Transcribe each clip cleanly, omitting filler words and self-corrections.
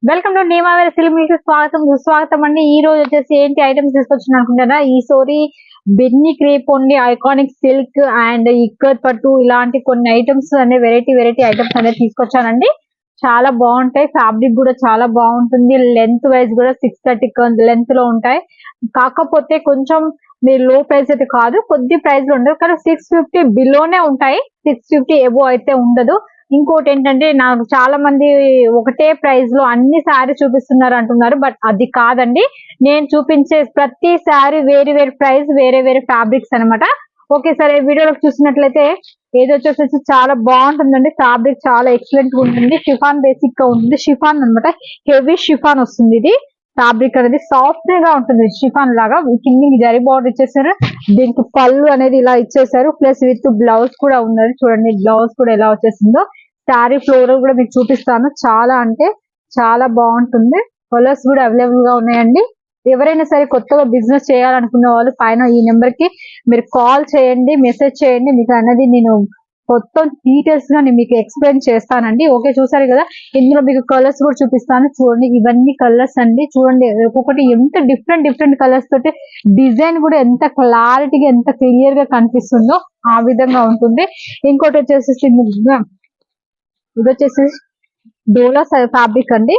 Welcome to నేమావేర్ silk స్వాగతం సుస్వాగతం అండి. ఈ రోజు వచ్చేసి ఏంటి ఐటమ్స్ తీసుకొచ్చిన అనుకుంటారా, ఈ సోరీ బెన్నీ crepe only iconic silk and ikat పట్టు ఇలాంటి కొన్ని ఐటమ్స్ అనే వెరైటీ ఐటమ్స్ అనేది తీసుకొచ్చానండి. చాలా బాగుంటాయి, ఫ్యాబ్రిక్ కూడా చాలా బాగుంటుంది. లెంత్ వైజ్ కూడా 630 లెంత్ లో ఉంటాయి. కాకపోతే కొంచెం మీరు లో ప్రైస్ అయితే కాదు, కొద్ది ప్రైస్ లో ఉండదు, కానీ 650 బిలోనే ఉంటాయి. 650 ఎబో అయితే ఉండదు. ఇంకోటి ఏంటంటే, నాకు చాలా మంది ఒకటే ప్రైస్ లో అన్ని శారీ చూపిస్తున్నారు అంటున్నారు, బట్ అది కాదండి. నేను చూపించే ప్రతి శారీ వేరే ప్రైస్, వేరే ఫ్యాబ్రిక్స్ అనమాట. ఓకే, సరే వీడియోలోకి చూసినట్లయితే ఏది వచ్చేసి చాలా బాగుంటుందండి. ఫ్యాబ్రిక్ చాలా ఎక్సలెంట్ గా ఉంటుంది. షిఫాన్ బేసిక్ గా ఉంటుంది, షిఫాన్ అనమాట. హెవీ షిఫాన్ వస్తుంది. ఇది ఫ్యాబ్రిక్ అనేది సాఫ్ట్ గా ఉంటుంది, షిఫాన్ లాగా. కిందికి జరీ బార్డర్ ఇచ్చేసారు, దీనికి పళ్ళు అనేది ఇలా ఇచ్చేసారు, ప్లస్ విత్ బ్లౌజ్ కూడా ఉన్నది. చూడండి బ్లౌజ్ కూడా ఎలా వచ్చేసిందో. శారీ ఫ్లోర్ కూడా మీకు చూపిస్తాను. చాలా అంటే చాలా బాగుంటుంది. కలర్స్ కూడా అవైలబుల్ గా ఉన్నాయండి. ఎవరైనా సరే కొత్తగా బిజినెస్ చేయాలనుకునే వాళ్ళు పైన ఈ నెంబర్ కి మీరు కాల్ చేయండి, మెసేజ్ చేయండి. మీకు అనేది నేను మొత్తం డీటెయిల్స్ గా నేను మీకు ఎక్స్ప్లెయిన్ చేస్తానండి. ఓకే, చూసారు కదా, ఇందులో మీకు కలర్స్ కూడా చూపిస్తాను. చూడండి, ఇవన్నీ కలర్స్ అండి. చూడండి ఒక్కొక్కటి ఎంత డిఫరెంట్ కలర్స్ తోటి, డిజైన్ కూడా ఎంత క్లారిటీగా ఎంత క్లియర్ గా కనిపిస్తుందో ఆ విధంగా ఉంటుంది. ఇంకోటి వచ్చేసి ఇది వచ్చేసి డోలా ఫ్యాబ్రిక్ అండి.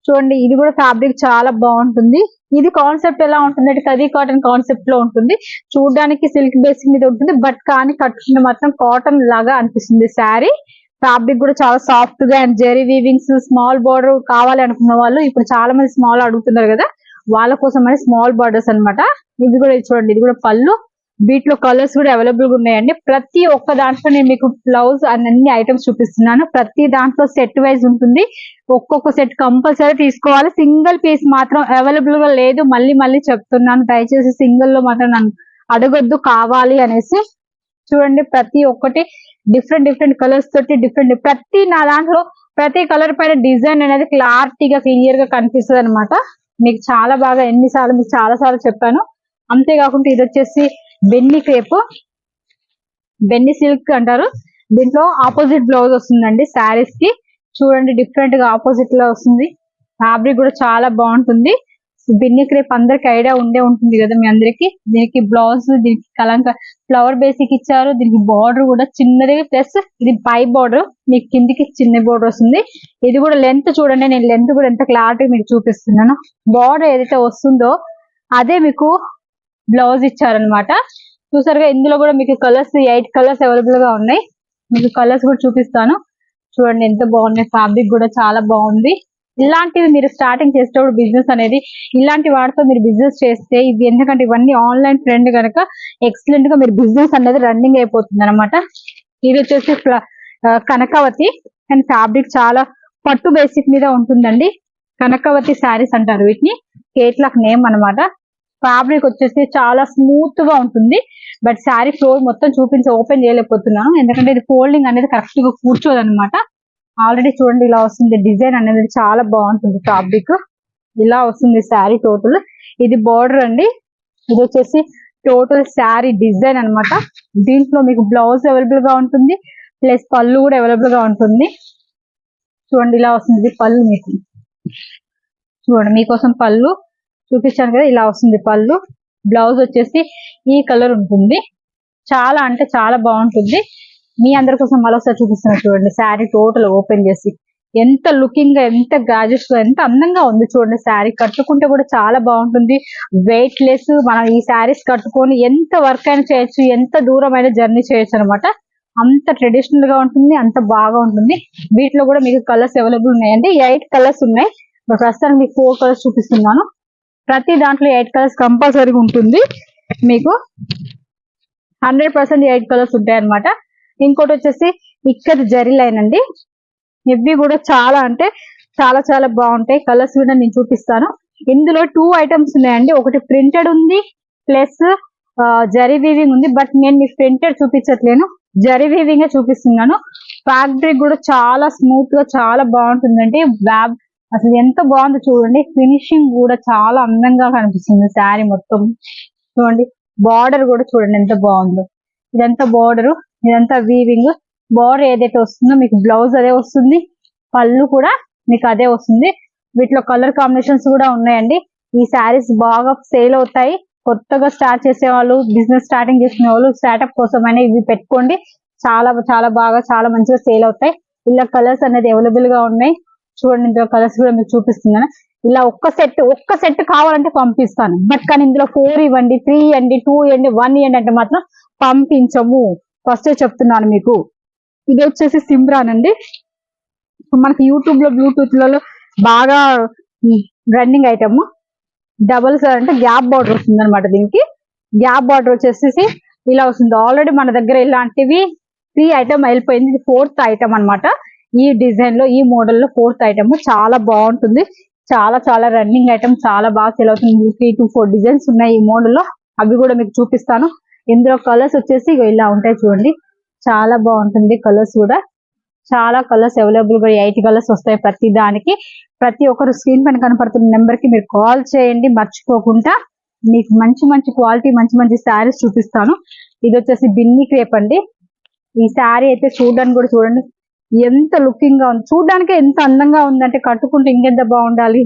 చూడండి, ఇది కూడా ఫ్యాబ్రిక్ చాలా బాగుంటుంది. ఇది కాన్సెప్ట్ ఎలా ఉంటుంది అంటే, కదీ కాటన్ కాన్సెప్ట్ లో ఉంటుంది. చూడడానికి సిల్క్ బేసిక్ మీద ఉంటుంది, బట్ కానీ కట్టుకుంటే మాత్రం కాటన్ లాగా అనిపిస్తుంది శారీ. ఫ్యాబ్రిక్ కూడా చాలా సాఫ్ట్ గా అండ్ జెరీ వీవింగ్స్, స్మాల్ బార్డర్ కావాలి అనుకున్న వాళ్ళు, ఇప్పుడు చాలా మంది స్మాల్ అడుగుతున్నారు కదా, వాళ్ళ కోసం అని స్మాల్ బార్డర్స్ అనమాట. ఇది కూడా చూడండి, ఇది కూడా పళ్ళు. వీటిలో కలర్స్ కూడా అవైలబుల్ గా ఉన్నాయండి. ప్రతి ఒక్క దాంట్లో నేను మీకు బ్లౌజ్ అన్ని ఐటమ్స్ చూపిస్తున్నాను. ప్రతి దాంట్లో సెట్ వైజ్ ఉంటుంది. ఒక్కొక్క సెట్ కంపల్సరీ తీసుకోవాలి. సింగిల్ పీస్ మాత్రం అవైలబుల్ గా లేదు. మళ్ళీ చెప్తున్నాను, దయచేసి సింగిల్ లో మాత్రం నన్ను అడగొద్దు కావాలి అనేసి. చూడండి, ప్రతి ఒక్కటి డిఫరెంట్ కలర్స్ తోటి ప్రతి నా దాంట్లో ప్రతి కలర్ పైన డిజైన్ అనేది క్లారిటీగా క్లియర్ గా కనిపిస్తుంది అనమాట. మీకు చాలా బాగా మీకు చాలా సార్లు చెప్పాను. అంతేకాకుండా ఇది వచ్చేసి బెన్నీ క్రేప్, బెన్నీ సిల్క్ అంటారు. దీంట్లో ఆపోజిట్ బ్లౌజ్ వస్తుందండి శారీస్ కి. చూడండి, డిఫరెంట్ గా ఆపోజిట్ లో వస్తుంది. ఫ్యాబ్రిక్ కూడా చాలా బాగుంటుంది. బెన్నీ క్రేప్ అందరికి ఐడియా ఉంటుంది కదా మీ అందరికి. దీనికి బ్లౌజ్, దీనికి కలంక ఫ్లవర్ బేసిక్ ఇచ్చారు. దీనికి బార్డర్ కూడా చిన్నది, ప్లస్ ఇది పై బార్డర్, మీకు కిందికి చిన్న బార్డర్ వస్తుంది. ఇది కూడా లెంత్ చూడండి, నేను లెంత్ కూడా ఎంత క్లారిటీ మీకు చూపిస్తున్నాను. బార్డర్ ఏదైతే వస్తుందో అదే మీకు బ్లౌజ్ ఇచ్చారనమాట. చూసారుగా, ఇందులో కూడా మీకు కలర్స్ 8 కలర్స్ అవైలబుల్ గా ఉన్నాయి. మీకు కలర్స్ కూడా చూపిస్తాను. చూడండి ఎంత బాగున్నాయి. ఫ్యాబ్రిక్ కూడా చాలా బాగుంది. ఇలాంటివి మీరు స్టార్టింగ్ చేసేటప్పుడు బిజినెస్ అనేది ఇలాంటి వాటితో మీరు బిజినెస్ చేస్తే, ఇది ఎందుకంటే ఇవన్నీ ఆన్లైన్ ట్రెండ్ కనుక ఎక్సలెంట్ గా మీరు బిజినెస్ అనేది రన్నింగ్ అయిపోతుంది అనమాట. ఇది వచ్చేసి కనకావతి అండ్ ఫ్యాబ్రిక్ చాలా పట్టు బేసిక్ మీద ఉంటుందండి. కనకావతి శారీస్ అంటారు వీటిని, కేట్లాక్ నేమ్ అనమాట. ఫ్యాబ్రిక్ వచ్చేసి చాలా స్మూత్ గా ఉంటుంది, బట్ శారీ ఫ్లోర్ మొత్తం ఓపెన్ చేయలేకపోతున్నాను, ఎందుకంటే ఇది ఫోల్డింగ్ అనేది కరెక్ట్ గా కూర్చోదు అనమాట. ఆల్రెడీ చూడండి ఇలా వస్తుంది. డిజైన్ అనేది చాలా బాగుంటుంది. ఫ్యాబ్రిక్ ఇలా వస్తుంది శారీ టోటల్. ఇది బార్డర్ అండి. ఇది వచ్చేసి టోటల్ శారీ డిజైన్ అనమాట. దీంట్లో మీకు బ్లౌజ్ అవైలబుల్ గా ఉంటుంది, ప్లస్ పళ్ళు కూడా అవైలబుల్ గా ఉంటుంది. చూడండి ఇలా వస్తుంది పళ్ళు. మీకు చూడండి, మీకోసం పళ్ళు చూపించాను కదా, ఇలా వస్తుంది పళ్ళు. బ్లౌజ్ వచ్చేసి ఈ కలర్ ఉంటుంది. చాలా అంటే చాలా బాగుంటుంది. మీ అందరి కోసం మరోసారి చూపిస్తున్నా. చూడండి, శారీ టోటల్ ఓపెన్ చేసి ఎంత లుకింగ్ గా, ఎంత గాజెస్ గా, ఎంత అందంగా ఉంది. చూడండి, శారీ కట్టుకుంటే కూడా చాలా బాగుంటుంది. Weight less. మనం ఈ శారీస్ కట్టుకొని ఎంత వర్క్ అయినా చేయొచ్చు, ఎంత దూరం అయినా జర్నీ చేయొచ్చు అనమాట. అంత ట్రెడిషనల్ గా ఉంటుంది, అంత బాగా ఉంటుంది. వీటిలో కూడా మీకు కలర్స్ అవైలబుల్ ఉన్నాయండి. 8 కలర్స్ ఉన్నాయి. ప్రస్తుతానికి మీకు 4 కలర్స్ చూపిస్తున్నాను. ప్రతి దాంట్లో 8 కలర్స్ కంపల్సరీగా ఉంటుంది. మీకు 100% 8 కలర్స్ ఉంటాయి అనమాట. ఇంకోటి వచ్చేసి ఇక్కడ జరీ లైన్ అండి. ఇవి కూడా చాలా అంటే చాలా బాగుంటాయి. కలర్స్ కూడా నేను చూపిస్తాను. ఇందులో 2 ఐటమ్స్ ఉన్నాయండి. ఒకటి ప్రింటెడ్ ఉంది, ప్లస్ జరీ వీవింగ్ ఉంది. బట్ నేను మీకు ప్రింటెడ్ చూపించట్లేను, జరీ వీవింగ్ చూపిస్తున్నాను. ఫ్యాబ్రిక్ కూడా చాలా స్మూత్ గా చాలా బాగుంటుందండి. అసలు ఎంత బాగుందో చూడండి. ఫినిషింగ్ కూడా చాలా అందంగా కనిపిస్తుంది శారీ మొత్తం. చూడండి, బార్డర్ కూడా చూడండి ఎంత బాగుందో. ఇదంతా బార్డర్, ఇదంతా వీవింగ్. బార్డర్ ఏదైతే వస్తుందో మీకు బ్లౌజ్ అదే వస్తుంది. పళ్ళు కూడా మీకు అదే వస్తుంది. వీటిలో కలర్ కాంబినేషన్స్ కూడా ఉన్నాయండి. ఈ శారీస్ బాగా సేల్ అవుతాయి. కొత్తగా స్టార్ట్ చేసే వాళ్ళు, బిజినెస్ స్టార్టింగ్ చేసుకునే వాళ్ళు స్టార్ట్అప్ కోసమైనా ఇవి పెట్టుకోండి. చాలా చాలా బాగా చాలా మంచిగా సేల్ అవుతాయి. ఇలా కలర్స్ అనేది అవైలబుల్ గా ఉన్నాయి. చూడండి, ఇందులో కలర్స్ కూడా మీకు చూపిస్తున్నాను. ఇలా ఒక్క సెట్ కావాలంటే పంపిస్తాను. బట్ కానీ ఇందులో 4 ఇవ్వండి, 3 ఇవ్వండి, 2 ఇవ్వండి, 1 ఇవ్వండి అంటే మాత్రం పంపించము. ఫస్ట్ చెప్తున్నాను మీకు. ఇది వచ్చేసి సిమ్రాన్ అండి. మనకి యూట్యూబ్ లో బ్లూటూత్ లలో బాగా రన్నింగ్ ఐటమ్. డబుల్ అంటే గ్యాప్ బార్డర్ వస్తుంది అనమాట. దీనికి గ్యాప్ బార్డర్ వచ్చేసి ఇలా వస్తుంది. ఆల్రెడీ మన దగ్గర ఇలాంటివి 3 ఐటమ్ వెళ్ళిపోయింది. ఇది 4th ఐటమ్ అనమాట. ఈ డిజైన్ లో, ఈ మోడల్ లో 4th ఐటమ్. చాలా బాగుంటుంది. చాలా చాలా రన్నింగ్ ఐటమ్, చాలా బాగా సేల్ అవుతుంది. 3 to 4 డిజైన్స్ ఉన్నాయి ఈ మోడల్ లో. అవి కూడా మీకు చూపిస్తాను. ఇందులో కలర్స్ వచ్చేసి ఇలా ఉంటాయి చూడండి. చాలా బాగుంటుంది. కలర్స్ కూడా చాలా కలర్స్ అవైలబుల్ గా 8 కలర్స్ వస్తాయి ప్రతి దానికి. ప్రతి ఒక్కరు స్క్రీన్ పైన కనపడుతున్న నెంబర్ కి మీరు కాల్ చేయండి మర్చిపోకుండా. మీకు మంచి మంచి క్వాలిటీ, మంచి మంచి శారీస్ చూపిస్తాను. ఇది వచ్చేసి బిన్ని క్రేప్ అండి. ఈ శారీ అయితే చూడడానికి కూడా చూడండి ఎంత లుకింగ్ గా ఉంది. చూడడానికి ఎంత అందంగా ఉందంటే కట్టుకుంటే ఇంకెంత బాగుండాలి.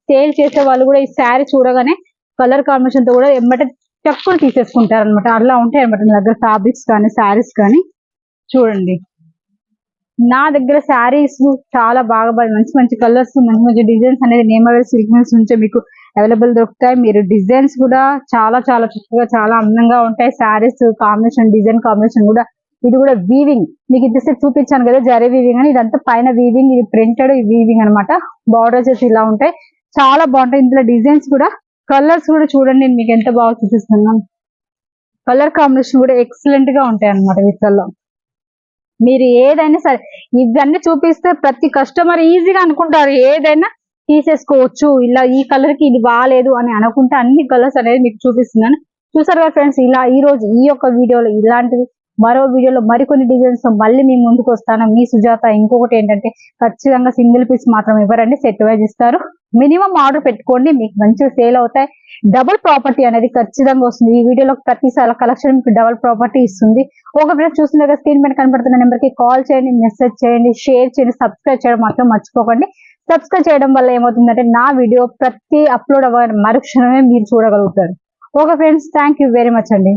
సేల్ చేసే వాళ్ళు కూడా ఈ శారీ చూడగానే కలర్ కాంబినేషన్ తో కూడా ఎమ్మటే చక్కులు తీసేసుకుంటారు అనమాట. అలా ఉంటాయి అనమాట నా దగ్గర ఫ్యాబ్రిక్స్ కానీ శారీస్ కానీ. చూడండి, నా దగ్గర శారీస్ చాలా బాగా మంచి మంచి కలర్స్, మంచి మంచి డిజైన్స్ అనేది నేమవే సిల్క్ మిల్స్ నుంచే మీకు అవైలబుల్ దొరుకుతాయి. మీరు డిజైన్స్ కూడా చాలా చాలా చక్కగా చాలా అందంగా ఉంటాయి. శారీస్ కాంబినేషన్, డిజైన్ కాంబినేషన్ కూడా. ఇది కూడా వీవింగ్, మీకు ఇంతసేపు చూపించాను కదా జరీ వీవింగ్ అని. ఇదంతా పైన వీవింగ్, ఇది ప్రింటెడ్ వీవింగ్ అనమాట. బార్డర్ వచ్చేసి ఇలా ఉంటాయి. చాలా బాగుంటాయి. ఇందులో డిజైన్స్ కూడా, కలర్స్ కూడా చూడండి. నేను మీకు ఎంత బాగా చూపిస్తున్నాను. కలర్ కాంబినేషన్ కూడా ఎక్సలెంట్ గా ఉంటాయి అనమాట వీటిల్లో. మీరు ఏదైనా సరే ఇవన్నీ చూపిస్తే ప్రతి కస్టమర్ ఈజీగా అనుకుంటారు ఏదైనా తీసేసుకోవచ్చు. ఇలా ఈ కలర్ కి ఇది బాగాలేదు అని అనుకుంటే అన్ని కలర్స్ అనేది మీకు చూపిస్తున్నాను. చూసారు కదా ఫ్రెండ్స్, ఇలా ఈ రోజు ఈ యొక్క వీడియోలో ఇలాంటివి, మరో వీడియోలో మరికొన్ని డిజైన్స్ మళ్ళీ మీ ముందుకు వస్తాను. మీ సుజాత. ఇంకొకటి ఏంటంటే ఖచ్చితంగా సింగిల్ పీస్ మాత్రం ఇవ్వరండి, సెట్ వైజ్ ఇస్తారు. మినిమం ఆర్డర్ పెట్టుకోండి, మీకు మంచిగా సేల్ అవుతాయి. డబుల్ ప్రాపర్టీ అనేది ఖచ్చితంగా వస్తుంది. ఈ వీడియోలో ప్రతిసారి కలెక్షన్ మీకు డబుల్ ప్రాపర్టీ ఇస్తుంది. ఒక ఫ్రెండ్స్ చూస్తున్న స్క్రీన్ పైన కనపడుతున్న నెంబర్ కి కాల్ చేయండి, మెసేజ్ చేయండి, షేర్ చేయండి, సబ్స్క్రైబ్ చేయడం మాత్రం మర్చిపోకండి. సబ్స్క్రైబ్ చేయడం వల్ల ఏమవుతుందంటే నా వీడియో ప్రతి అప్లోడ్ అవ్వని మరుక్షణమే మీరు చూడగలుగుతారు. Okay friends, thank you very much అండి.